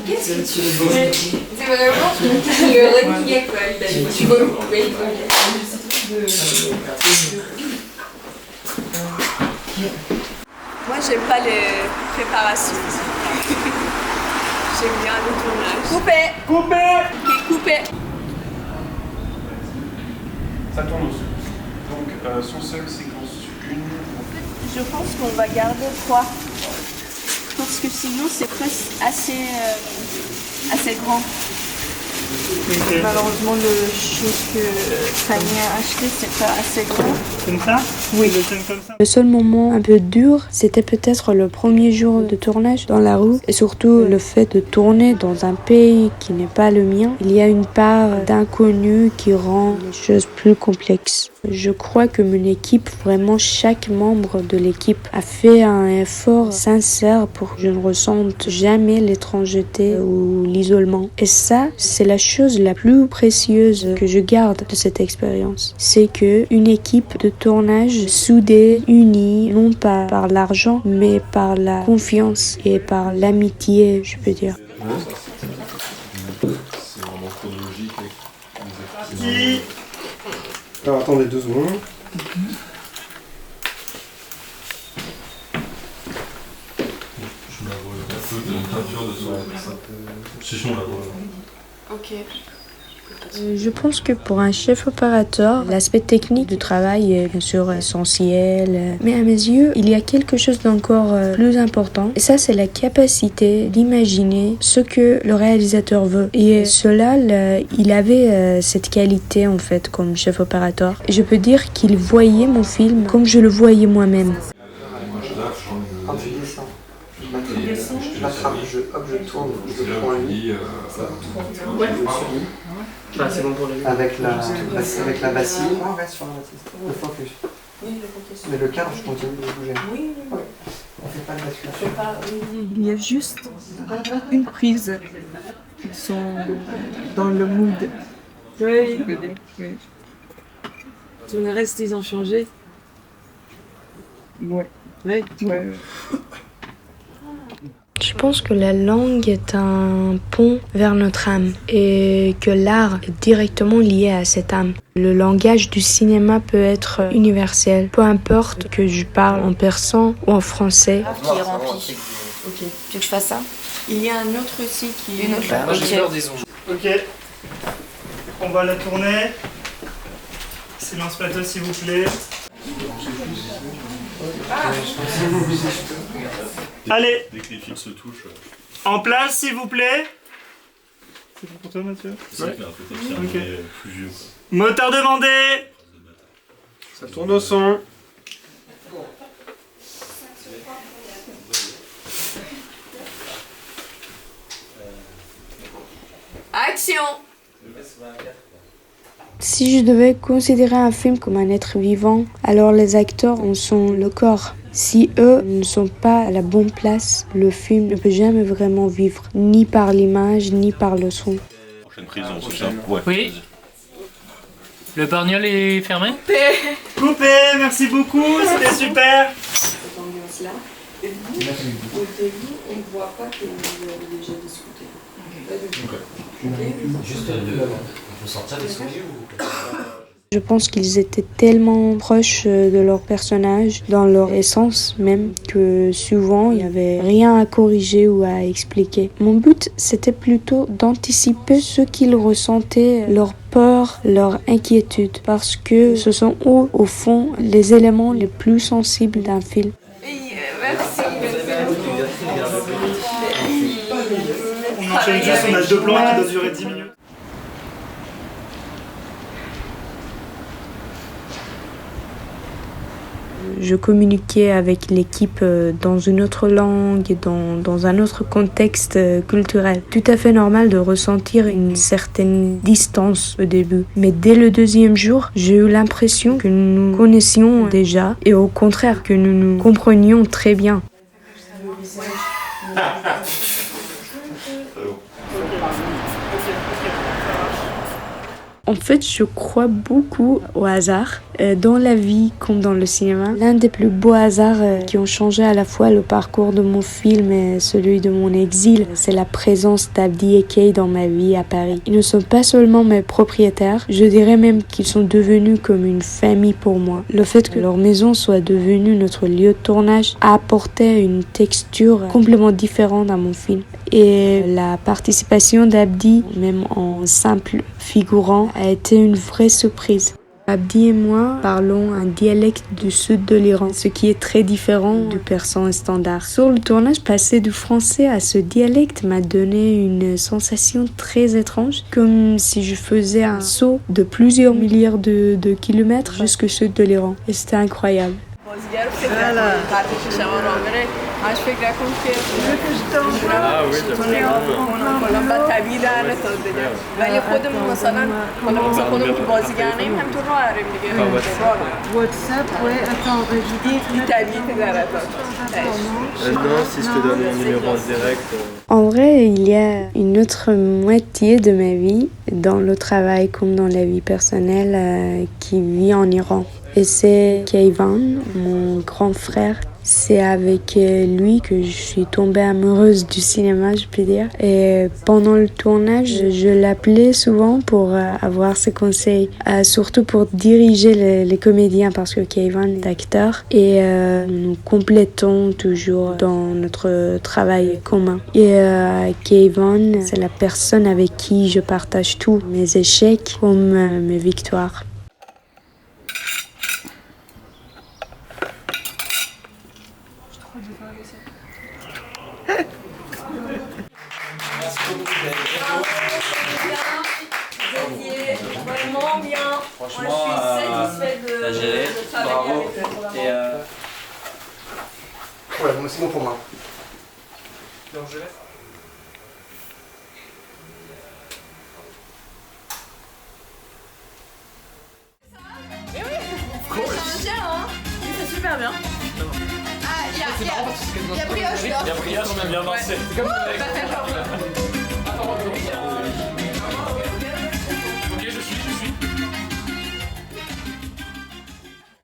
Qu'est-ce que tu fais? C'est vraiment le requiem quoi. Tu veux couper. Moi, j'aime pas les préparations. J'aime bien le tournage. Coupé. Ok, coupé. Ça tourne aussi. Donc, son seul séquence 1. Je pense qu'on va garder 3. Parce que sinon, c'est presque assez grand. Malheureusement, le chose que Fanny a acheté, c'est pas assez grand. Comme ça? Oui. Comme ça. Le seul moment un peu dur, c'était peut-être le premier jour de tournage dans la rue et surtout le fait de tourner dans un pays qui n'est pas le mien. Il y a une part d'inconnu qui rend les choses plus complexes. Je crois que mon équipe, vraiment chaque membre de l'équipe a fait un effort sincère pour que je ne ressente jamais l'étrangeté ou l'isolement. Et ça, c'est la chose la plus précieuse que je garde de cette expérience. C'est que une équipe de tournage soudée, unie, non pas par l'argent, mais par la confiance et par l'amitié, je peux dire. C'est vraiment chronologique. Parti. Alors attendez 2 secondes. Je la vois un peu de peinture de son. Si on la voit. Ok. Je pense que pour un chef opérateur, l'aspect technique du travail est bien sûr essentiel, mais à mes yeux, il y a quelque chose d'encore plus important, et ça c'est la capacité d'imaginer ce que le réalisateur veut. Et cela, il avait cette qualité en fait comme chef opérateur. Et je peux dire qu'il voyait mon film comme je le voyais moi-même. Quand tu descends, je l'attrape, je tourne, je le prends lui. Ah, c'est bon pour le Avec la bassine, on reste sur le focus. Mais le cadre, je continue de bouger. On fait pas de bascule. Il y a juste une prise. Ils sont dans le mood. Oui. Tout le reste, ils ont changé. Ouais. Ouais. Je pense que la langue est un pont vers notre âme et que l'art est directement lié à cette âme. Le langage du cinéma peut être universel, peu importe que je parle en persan ou en français. Qui est rempli. Ok. Tu veux que je fasse ça? Il y a un autre aussi qui est... Une autre là. Moi j'ai peur des onges. Ok. On va la tourner. Silence plateau s'il vous plaît. Allez, Dès que les fils se touchent. en place s'il vous plaît. C'est bon pour toi Mathieu? C'est vrai qu'il a un peu confirmé plus vieux. Moteur demandé. Ça tourne au son. Action! Si je devais considérer un film comme un être vivant, alors les acteurs en sont le corps. Si eux ne sont pas à la bonne place, le film ne peut jamais vraiment vivre, ni par l'image, ni par le son. Prochaine prise, on se tient. Ouais. Oui. Le barniole est fermé? Coupé, merci beaucoup, c'était super. Cette ambiance-là. Et vous, au début, on ne voit pas que vous avez déjà discuté. Pas du tout. Juste on peut sortir des sons ou... Je pense qu'ils étaient tellement proches de leur personnage, dans leur essence même, que souvent il n'y avait rien à corriger ou à expliquer. Mon but, c'était plutôt d'anticiper ce qu'ils ressentaient, leur peur, leur inquiétude, parce que ce sont eux, au fond, les éléments les plus sensibles d'un film. Merci. On enchaîne juste, on a 2 plans qui doivent durer 10 minutes. Je communiquais avec l'équipe dans une autre langue, dans un autre contexte culturel. Tout à fait normal de ressentir une certaine distance au début. Mais dès le 2e jour, j'ai eu l'impression que nous nous connaissions déjà et au contraire que nous nous comprenions très bien. En fait, je crois beaucoup au hasard. Dans la vie comme dans le cinéma, l'un des plus beaux hasards qui ont changé à la fois le parcours de mon film et celui de mon exil, c'est la présence d'Abdi et Kay dans ma vie à Paris. Ils ne sont pas seulement mes propriétaires, je dirais même qu'ils sont devenus comme une famille pour moi. Le fait que leur maison soit devenue notre lieu de tournage a apporté une texture complètement différente à mon film. Et la participation d'Abdi, même en simple figurant, a été une vraie surprise. Abdi et moi parlons un dialecte du sud de l'Iran, ce qui est très différent du persan standard. Sur le tournage, passer du français à ce dialecte m'a donné une sensation très étrange, comme si je faisais un saut de plusieurs milliards de kilomètres jusqu'au sud de l'Iran. Et c'était incroyable. En vrai, il y a une autre moitié de ma vie, dans le travail comme dans la vie personnelle, qui vit en Iran. Et c'est Kayvan, mon grand frère. C'est avec lui que je suis tombée amoureuse du cinéma, je peux dire. Et pendant le tournage, je l'appelais souvent pour avoir ses conseils, surtout pour diriger les comédiens parce que Kayvan est acteur et nous complétons toujours dans notre travail commun. Et Kayvan, c'est la personne avec qui je partage tous mes échecs comme mes victoires. Vraiment bien. Franchement, Moi, je suis satisfaite de travailler bravo. avec eux. Et Voilà, bon, c'est bon pour moi. Mais oui, ça tient, hein. C'est super bien. Ah, il y a brioche là. il y a brioche, on a bien avancé. Ouais.